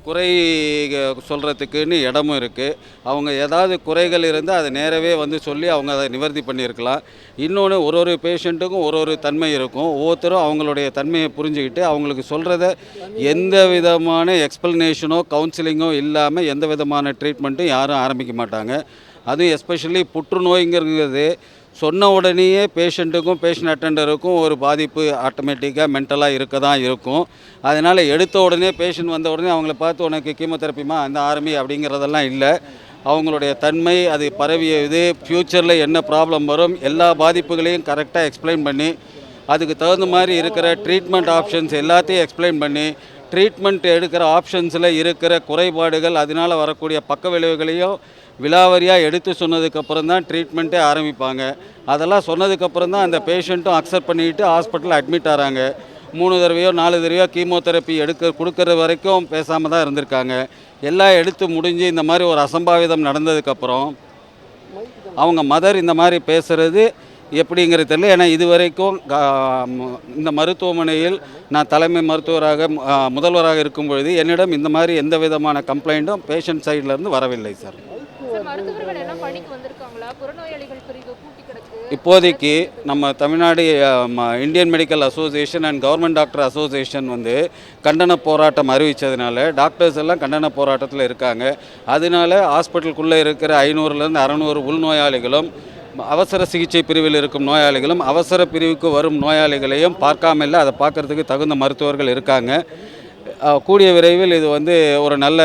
குறை சொல்கிறதுக்குன்னு இடமும் இருக்குது. அவங்க ஏதாவது குறைகள் இருந்தால் அதை நேரவே வந்து சொல்லி அவங்க அதை நிவர்த்தி பண்ணியிருக்கலாம். இன்னொன்று ஒரு பேஷண்ட்டுக்கும் ஒரு தன்மை இருக்கும். ஒவ்வொருத்தரும் அவங்களுடைய தன்மையை புரிஞ்சுக்கிட்டு அவங்களுக்கு சொல்கிறத எந்த விதமான எக்ஸ்ப்ளனேஷனோ கவுன்சிலிங்கோ இல்லாமல் எந்த விதமான ட்ரீட்மெண்ட்டும் யாரும் ஆரம்பிக்க மாட்டாங்க. அதுவும் எஸ்பெஷலி புற்றுநோய்ங்கிறது சொன்ன உடனேயே பேஷண்ட்டுக்கும் பேஷண்ட் அட்டெண்டருக்கும் ஒரு பாதிப்பு ஆட்டோமேட்டிக்காக மென்டலாக இருக்க தான் இருக்கும். அதனால் எடுத்த உடனே பேஷண்ட் வந்த உடனே அவங்கள பார்த்து உனக்கு கீமோதெரப்பிமா அந்த ஆரம்பி அப்படிங்கிறதெல்லாம் இல்லை. அவங்களுடைய தன்மை, அது பரவிய இது, ஃப்யூச்சரில் என்ன ப்ராப்ளம் வரும், எல்லா பாதிப்புகளையும் கரெக்டாக எக்ஸ்பிளைன் பண்ணி அதுக்கு தகுந்த மாதிரி இருக்கிற ட்ரீட்மெண்ட் ஆப்ஷன்ஸ் எல்லாத்தையும் எக்ஸ்பிளைன் பண்ணி ட்ரீட்மெண்ட் எடுக்கிற ஆப்ஷன்ஸில் இருக்கிற குறைபாடுகள் அதனால் வரக்கூடிய பக்க விளைவுகளையும் விலாவரியாக எடுத்து சொன்னதுக்கப்புறம் தான் ட்ரீட்மெண்ட்டே ஆரம்பிப்பாங்க. அதெல்லாம் சொன்னதுக்கப்புறம் தான் அந்த பேஷண்ட்டும் அக்செப்ட் பண்ணிக்கிட்டு ஹாஸ்பிட்டலில் அட்மிட் ஆகிறாங்க. 3 தடவையோ 4 தடவையோ கீமோதெரப்பி கொடுக்குற வரைக்கும் பேசாமல் தான் இருந்திருக்காங்க. எல்லாம் எடுத்து முடிஞ்சு இந்த மாதிரி ஒரு அசம்பாவிதம் நடந்ததுக்கப்புறம் அவங்க மதர் இந்த மாதிரி பேசுகிறது எப்படிங்கிறது தெரியல. ஏன்னா இது வரைக்கும் இந்த மருத்துவமனையில் நான் தலைமை மருத்துவராக முதல்வராக இருக்கும் பொழுது என்னிடம் இந்த மாதிரி எந்த விதமான கம்ப்ளைண்ட்டும் பேஷண்ட் சைட்லேருந்து வரவில்லை சார். இப்போதைக்கு நம்ம Tamil Nadu Indian medical association and government doctor association வந்து கண்டன போராட்டம் அறிவித்ததுனால டாக்டர்ஸ் எல்லாம் கண்டன போராட்டத்தில் இருக்காங்க. அதனால ஹாஸ்பிட்டலுக்குள்ளே இருக்கிற 500லேருந்து 600 உள்நோயாளிகளும் அவசர சிகிச்சை பிரிவில் இருக்கும் நோயாளிகளும் அவசர பிரிவுக்கு வரும் நோயாளிகளையும் பார்க்காம இல்லை, அதை பார்க்குறதுக்கு தகுந்த மருத்துவர்கள் இருக்காங்க. கூடிய விரைவில் இது வந்து ஒரு நல்ல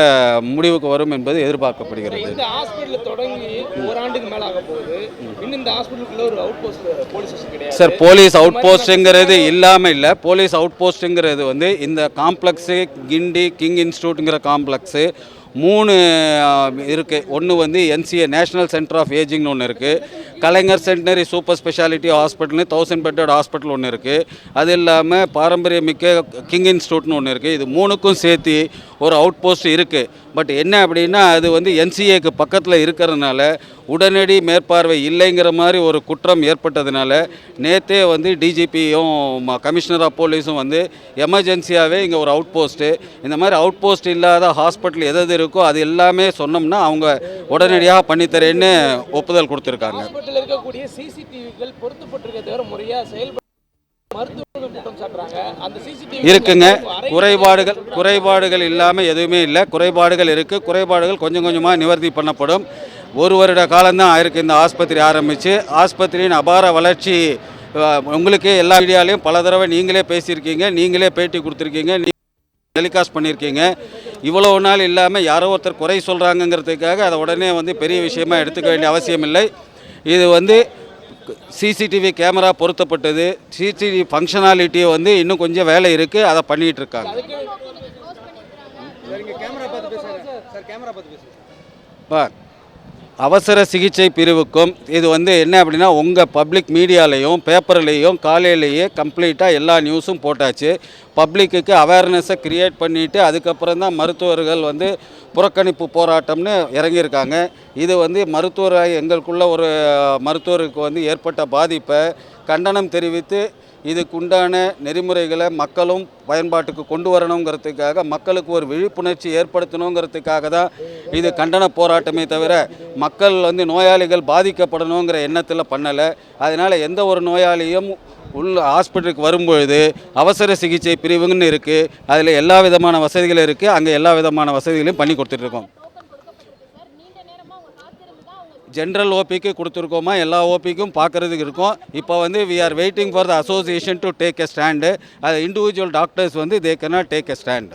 முடிவுக்கு வரும் என்பது எதிர்பார்க்கப்படுகிறது. இந்த ஹாஸ்பிட்டல் தொடங்கி ஓராண்டுக்கு மேல ஆக போகுது. இன்னும் இந்த ஹாஸ்பிட்டலுக்குள்ள ஒரு அவுட் போஸ்ட் போலீஸ் ஸ்டேஷன் கிடையாது சார். போலீஸ் அவுட் போஸ்ட்டுங்கிறது இல்லாமல் இல்லை. போலீஸ் அவுட் போஸ்ட்டுங்கிறது வந்து இந்த காம்ப்ளெக்ஸு கிண்டி கிங் இன்ஸ்டியூட்டுங்கிற காம்ப்ளெக்ஸு 3 இருக்குது. ஒன்று வந்து NCA நேஷ்னல் சென்டர் ஆஃப் ஏஜிங்னு ஒன்று இருக்குது. கலைஞர் சென்டினரி சூப்பர் ஸ்பெஷாலிட்டி ஹாஸ்பிட்டல்னு 1000 பெட்டட் ஹாஸ்பிட்டல் ஒன்று இருக்குது. அது இல்லாமல் பாரம்பரியமிக்க கிங் இன்ஸ்டியூட்னு ஒன்று இருக்குது. இது 3க்கும் சேர்த்து ஒரு அவுட் போஸ்ட் இருக்குது. பட் என்ன அப்படின்னா அது வந்து NCAக்கு பக்கத்தில் இருக்கிறதுனால உடனடி மேற்பார்வை இல்லைங்கிற மாதிரி ஒரு குற்றம் ஏற்பட்டதுனால நேற்றே வந்து டிஜிபியும் கமிஷனர் ஆஃப் போலீஸும் வந்து எமர்ஜென்சியாகவே இங்கே ஒரு அவுட் போஸ்ட்டு, இந்த மாதிரி அவுட் போஸ்ட் இல்லாத ஹாஸ்பிட்டல் எது இருக்கோ அது எல்லாமே சொன்னோம்னா அவங்க உடனடியாக பண்ணித்தரேன்னு ஒப்புதல் கொடுத்துருக்காங்க. ஹாஸ்பிட்டலில் இருக்கக்கூடிய சிசிடிவிகள் பொருத்தப்பட்டிருக்க தவிர முறையாக செயல்பட இருக்குங்க. குறைபாடுகள் இல்லாமல் எதுவுமே இல்லை. குறைபாடுகள் இருக்குது. குறைபாடுகள் கொஞ்சம் கொஞ்சமாக நிவர்த்தி பண்ணப்படும். 1 வருட காலம்தான் ஆயிருக்கு இந்த ஆஸ்பத்திரி ஆரம்பித்து. ஆஸ்பத்திரியின் அபார வளர்ச்சி உங்களுக்கு எல்லா மீடியாலையும் பல தடவை நீங்களே பேசியிருக்கீங்க, நீங்களே பேட்டி கொடுத்துருக்கீங்க, டெலிகாஸ்ட் பண்ணியிருக்கீங்க. இவ்வளோ நாள் இல்லாமல் யாரோ ஒருத்தர் குறை சொல்கிறாங்கங்கிறதுக்காக அதை உடனே வந்து பெரிய விஷயமாக எடுத்துக்க வேண்டிய அவசியம் இல்லை. இது வந்து சிசிடிவி கேமரா பொருத்தப்பட்டது. சிசிடிவி ஃபங்க்ஷனாலிட்டி வந்து இன்னும் கொஞ்சம் வேலை இருக்குது, அதை பண்ணிகிட்டு இருக்காங்க. அவசர சிகிச்சை பிரிவுக்கும் இது வந்து என்ன அப்படின்னா உங்கள் பப்ளிக் மீடியாலேயும் பேப்பர்லேயும் காலையிலேயே கம்ப்ளீட்டாக எல்லா நியூஸும் போட்டாச்சு. பப்ளிக்கு அவேர்னஸை க்ரியேட் பண்ணிவிட்டு அதுக்கப்புறம் தான் மருத்துவர்கள் வந்து புறக்கணிப்பு போராட்டம்னு இறங்கியிருக்காங்க. இது வந்து மருத்துவராக எங்களுக்குள்ள ஒரு மருத்துவருக்கு வந்து ஏற்பட்ட பாதிப்பை கண்டனம் தெரிவித்து இதுக்குண்டான நெறிமுறைகளை மக்களும் பயன்பாட்டுக்கு கொண்டு வரணுங்கிறதுக்காக, மக்களுக்கு ஒரு விழிப்புணர்ச்சி ஏற்படுத்தணுங்கிறதுக்காக தான் இது கண்டன போராட்டமே தவிர மக்கள் வந்து நோயாளிகள் பாதிக்கப்படணுங்கிற எண்ணத்தில் பண்ணலை. அதனால் எந்த ஒரு நோயாளியும் ஹாஸ்பிட்டலுக்கு வரும்பொழுது அவசர சிகிச்சை பிரிவுன்னு இருக்குது. அதில் எல்லா விதமான வசதிகளும் இருக்குது. அங்கே எல்லா விதமான வசதிகளையும் பண்ணி கொடுத்துட்ருக்கோம். ஜென்ரல் ஓபிக்கு கொடுத்துருக்கோமா, எல்லா ஓபிக்கும் பார்க்குறதுக்கு இருக்கும். இப்போ வந்து we are waiting for the association to take a stand. அது இண்டிவிஜுவல் டாக்டர்ஸ் வந்து they cannot take a stand.